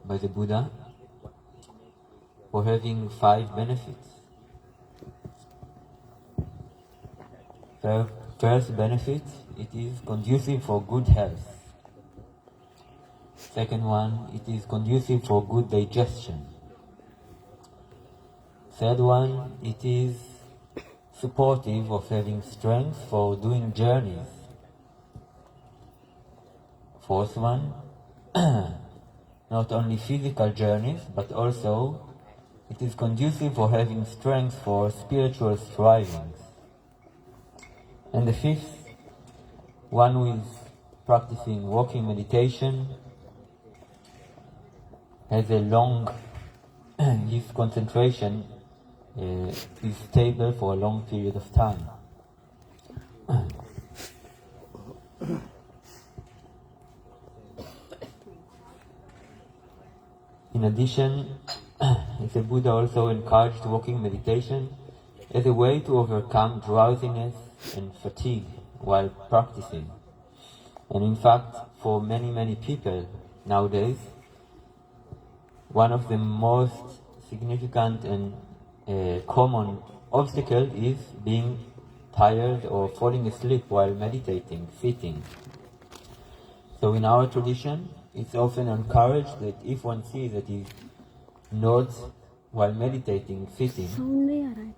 by the Buddha for having 5 benefits. First benefit, it is conducive for good health. Second one, it is conducive for good digestion. Third one, it is supportive of having strength for doing journeys. Fourth one, not only physical journeys, but also it is conducive for having strength for spiritual strivings. And the fifth, one who is practicing walking meditation has a long, his concentration is stable for a long period of time. In addition, the Buddha also encouraged walking meditation as a way to overcome drowsiness and fatigue while practicing. And in fact, for many people nowadays, one of the most significant and common obstacles is being tired or falling asleep while meditating, sitting. So in our tradition, it's often encouraged that if one sees that he nods while meditating, sitting,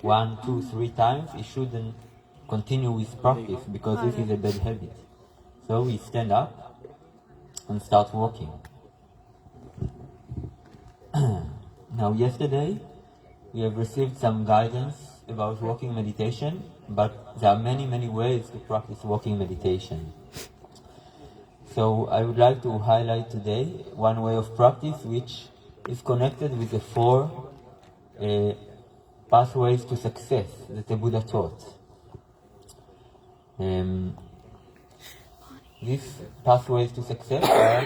1, 2, 3 times, he shouldn't continue with practice because this is a bad habit. So we stand up and start walking. Now yesterday, we have received some guidance about walking meditation, but there are many ways to practice walking meditation. So I would like to highlight today one way of practice which is connected with the 4 pathways to success that the Buddha taught. These pathways to success are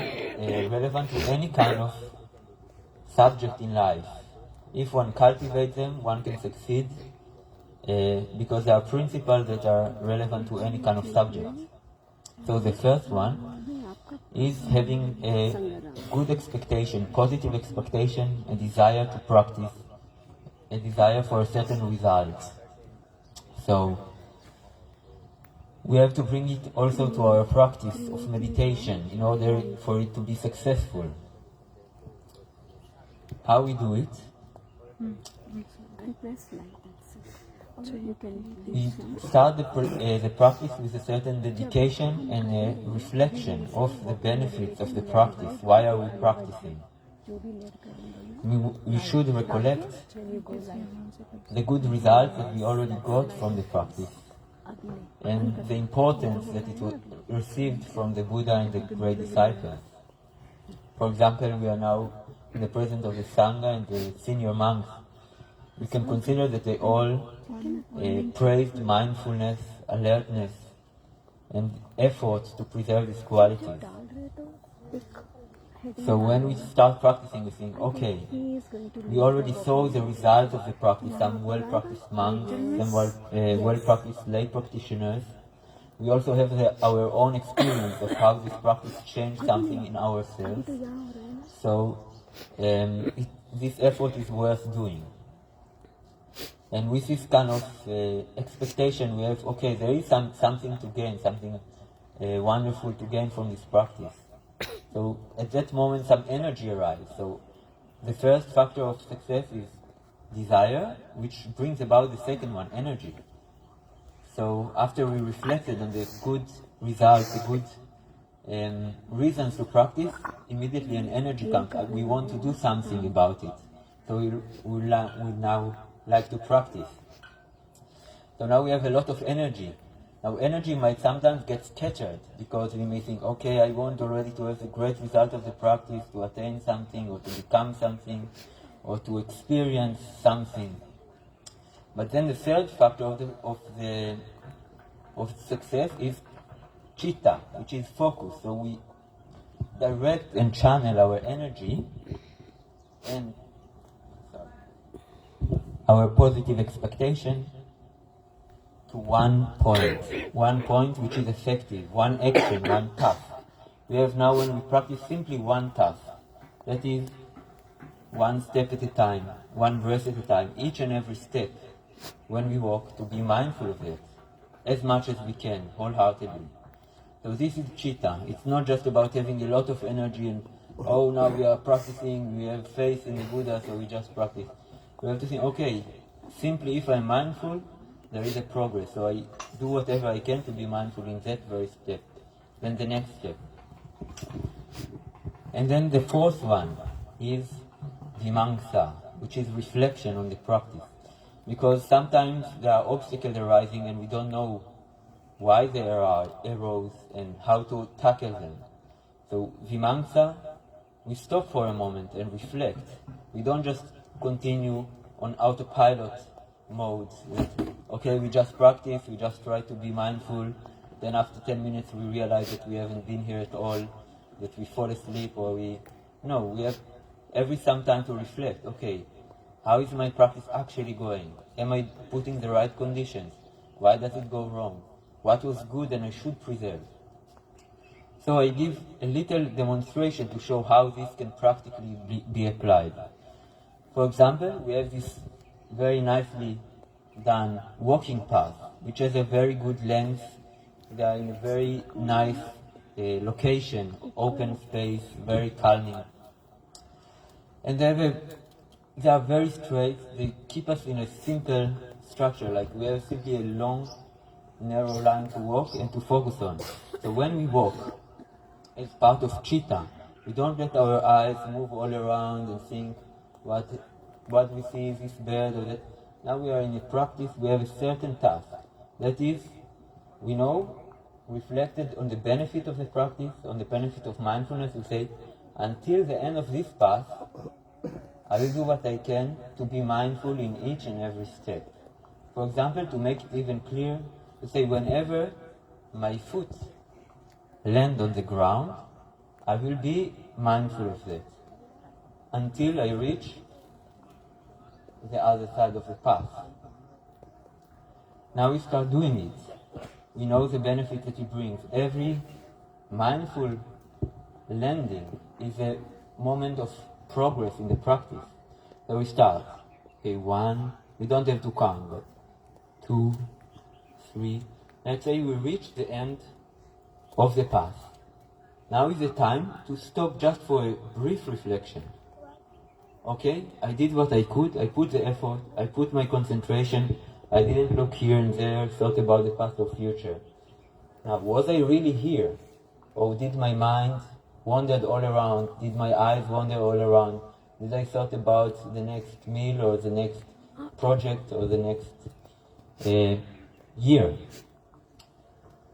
relevant to any kind of subject in life. If one cultivates them, one can succeed because there are principles that are relevant to any kind of subject. So the first one is having a good expectation, positive expectation, a desire to practice, a desire for a certain result. So we have to bring it also to our practice of meditation in order for it to be successful. How we do it? We start the practice with a certain dedication and a reflection of the benefits of the practice. Why are we practicing? We should recollect the good results that we already got from the practice and the importance that it was received from the Buddha and the great disciples. For example, we are now in the presence of the Sangha and the senior monks. We can consider that they all praised mindfulness, alertness, and effort to preserve these qualities. So when we start practicing, we think, okay, we already saw the result of the practice, some well-practiced monks, some well-practiced lay practitioners. We also have our own experience of how this practice changed something in ourselves. So this effort is worth doing. And with this kind of expectation, we have, okay, there is something to gain, something wonderful to gain from this practice. So at that moment, some energy arrives. So the first factor of success is desire, which brings about the second one, energy. So after we reflected on the good results, the good reasons to practice, immediately an energy comes. We want to do something about it. So we now like to practice. So now we have a lot of energy. Now energy might sometimes get scattered because we may think, okay, I want already to have the great result of the practice, to attain something or to become something or to experience something. But then the third factor of success is chitta, which is focus. So we direct and channel our energy and our positive expectation to one point which is effective, one action, one task. We have now, when we practice, simply one task. That is one step at a time, one breath at a time, each and every step when we walk, to be mindful of it as much as we can, wholeheartedly. So this is chitta. It's not just about having a lot of energy and, oh, now we are practicing, we have faith in the Buddha, so we just practice. We have to think, okay, simply if I'm mindful, there is a progress. So I do whatever I can to be mindful in that very step. Then the next step. And then the fourth one is vimamsa, which is reflection on the practice. Because sometimes there are obstacles arising and we don't know why they arose and how to tackle them. So vimamsa, we stop for a moment and reflect. We don't just continue on autopilot mode. Okay, we just practice, we just try to be mindful. Then after 10 minutes we realize that we haven't been here at all, that we fall asleep or No, we have every some time to reflect. Okay, how is my practice actually going? Am I putting the right conditions? Why does it go wrong? What was good and I should preserve? So I give a little demonstration to show how this can practically be applied. For example, we have this very nicely done walking path, which has a very good length. They are in a very nice location, open space, very calming. And they are very straight. They keep us in a simple structure, like we have simply a long, narrow line to walk and to focus on. So when we walk, as part of chitta, we don't let our eyes move all around and think what we see is this bird or that. Now we are in a practice, we have a certain task. That is, we know, reflected on the benefit of the practice, on the benefit of mindfulness, we say, until the end of this path, I will do what I can to be mindful in each and every step. For example, to make it even clear, to say whenever my foot land on the ground, I will be mindful of that until I reach the other side of the path. Now we start doing it. We know the benefit that it brings. Every mindful landing is a moment of progress in the practice. So we start. Okay, 1, we don't have to count, but 2, 3. Let's say we reach the end of the path. Now is the time to stop just for a brief reflection. Okay, I did what I could, I put the effort, I put my concentration, I didn't look here and there, thought about the past or future. Now, was I really here? Or did my mind wander all around? Did my eyes wander all around? Did I thought about the next meal or the next project or the next year?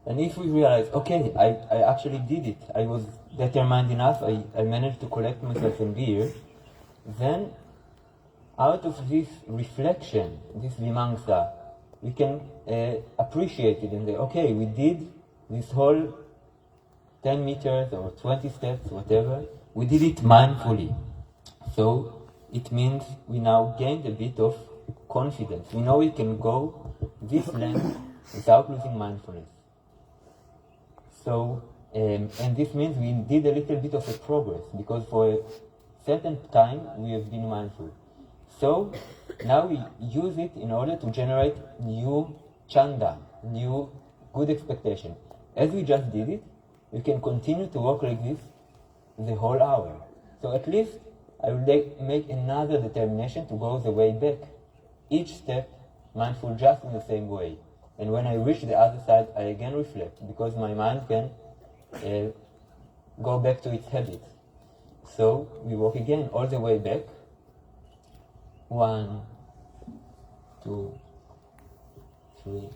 And if we realize, okay, I actually did it, I was determined enough, I managed to collect myself and be here, then out of this reflection, this vimamsa, we can appreciate it and say, okay, we did this whole 10 meters or 20 steps, whatever, we did it mindfully. So it means we now gained a bit of confidence. We know we can go this length without losing mindfulness. So, and this means we did a little bit of a progress, because for a certain time we have been mindful. So now we use it in order to generate new chanda, new good expectation. As we just did it, we can continue to walk like this the whole hour. So at least I will make another determination to go the way back. Each step mindful just in the same way. And when I reach the other side, I again reflect, because my mind can go back to its habits. So we walk again all the way back. 1, 2, 3.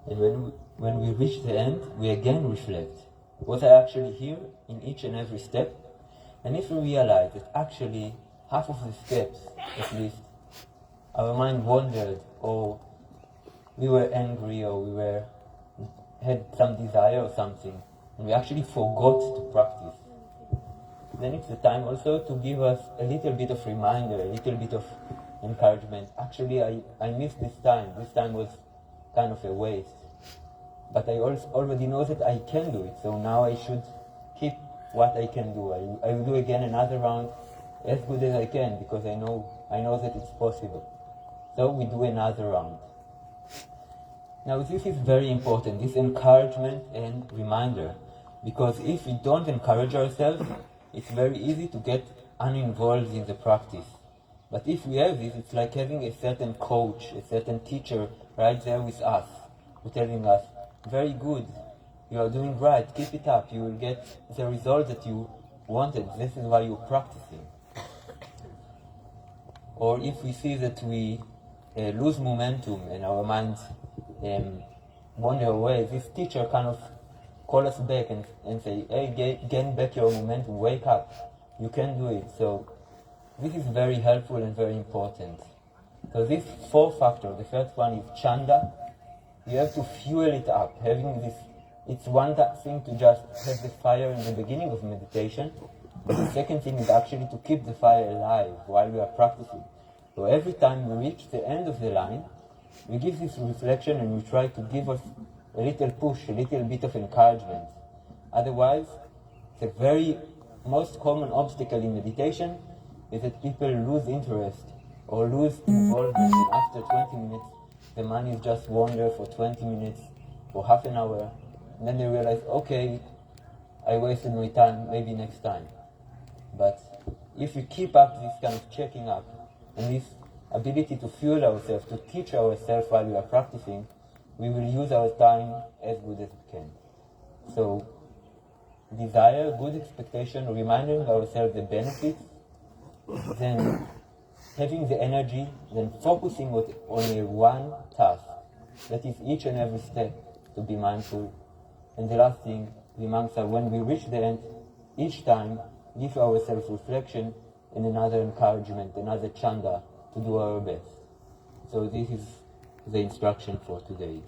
And when we reach the end, we again reflect. Was I actually here in each and every step? And if we realize that actually half of the steps, at least, our mind wandered, or we were angry, or we had some desire or something, and we actually forgot to practice, then it's the time also to give us a little bit of reminder, a little bit of encouragement. Actually, I missed this time. This time was kind of a waste. But I already know that I can do it, so now I should keep what I can do. I will do again another round, as good as I can because I know that it's possible. So we do another round. Now this is very important, this encouragement and reminder, because if we don't encourage ourselves, it's very easy to get uninvolved in the practice. But if we have this, it's like having a certain coach, a certain teacher right there with us, who telling us, very good, you are doing right, keep it up, you will get the result that you wanted, this is why you're practicing. Or if we see that we lose momentum and our minds wander away, this teacher kind of call us back and say, hey, gain back your momentum, wake up, you can do it. So this is very helpful and very important. So these 4 factors, the first one is chanda. You have to fuel it up, having this. It's one thing to just have the fire in the beginning of meditation, but the second thing is actually to keep the fire alive while we are practicing. So every time we reach the end of the line, we give this reflection and we try to give us a little push, a little bit of encouragement. Otherwise, the very most common obstacle in meditation is that people lose interest or lose involvement, and after 20 minutes, the mind is just wander for 20 minutes, for half an hour, and then they realize, okay, I wasted my time, maybe next time. But if we keep up this kind of checking up, and this ability to fuel ourselves, to teach ourselves while we are practicing, we will use our time as good as we can. So, desire, good expectation, reminding ourselves the benefits, then having the energy, then focusing on a one task, that is each and every step to be mindful. And the last thing, the monks are, when we reach the end, each time give ourselves reflection and another encouragement, another chanda to do our best. So this is the instruction for today.